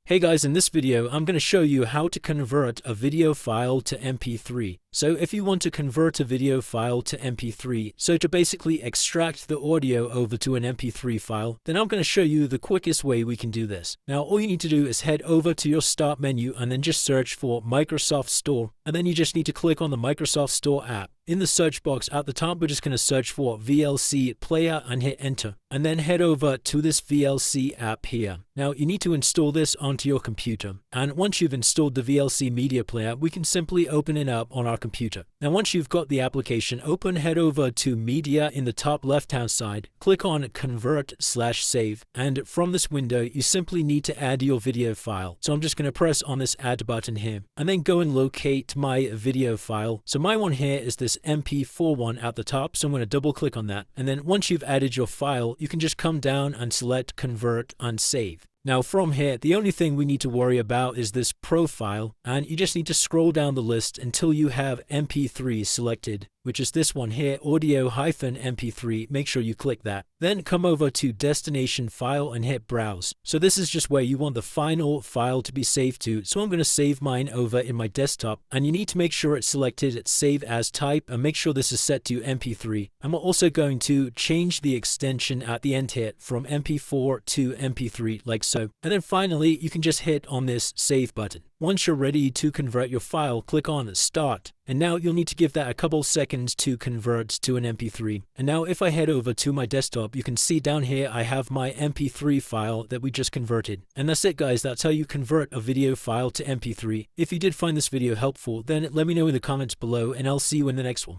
Hey guys, in this video, I'm going to show you how to convert a video file to MP3. So if you want to convert a video file to MP3, so to basically extract the audio over to an MP3 file, then I'm going to show you the quickest way we can do this. Now, all you need to do is head over to your Start menu and then just search for Microsoft Store. And then you just need to click on the Microsoft Store app. In the search box at the top, we're just going to search for VLC Player and hit enter. And then head over to this VLC app here. Now, you need to install this onto your computer. And once you've installed the VLC Media Player, we can simply open it up on our computer. Now, once you've got the application open, head over to Media in the top left-hand side. Click on Convert/Save. And from this window, you simply need to add your video file. So I'm just going to press on this Add button here. And then go and locate my video file. So my one here is this MP4 one at the top, so I'm going to double click on that. And then once you've added your file, you can just come down and select Convert and Save. Now from here, the only thing we need to worry about is this profile, and you just need to scroll down the list until you have MP3 selected, which is this one here, audio-MP3. Make sure you click that. Then come over to Destination File and hit Browse. So this is just where you want the final file to be saved to. So I'm going to save mine over in my desktop, and you need to make sure it's selected Save As Type and make sure this is set to MP3. And we're also going to change the extension at the end here from MP4 to MP3 like so. And then finally, you can just hit on this Save button. Once you're ready to convert your file, click on Start. And now you'll need to give that a couple seconds to convert to an MP3. And now if I head over to my desktop, you can see down here I have my MP3 file that we just converted. And that's it guys, that's how you convert a video file to MP3. If you did find this video helpful, then let me know in the comments below and I'll see you in the next one.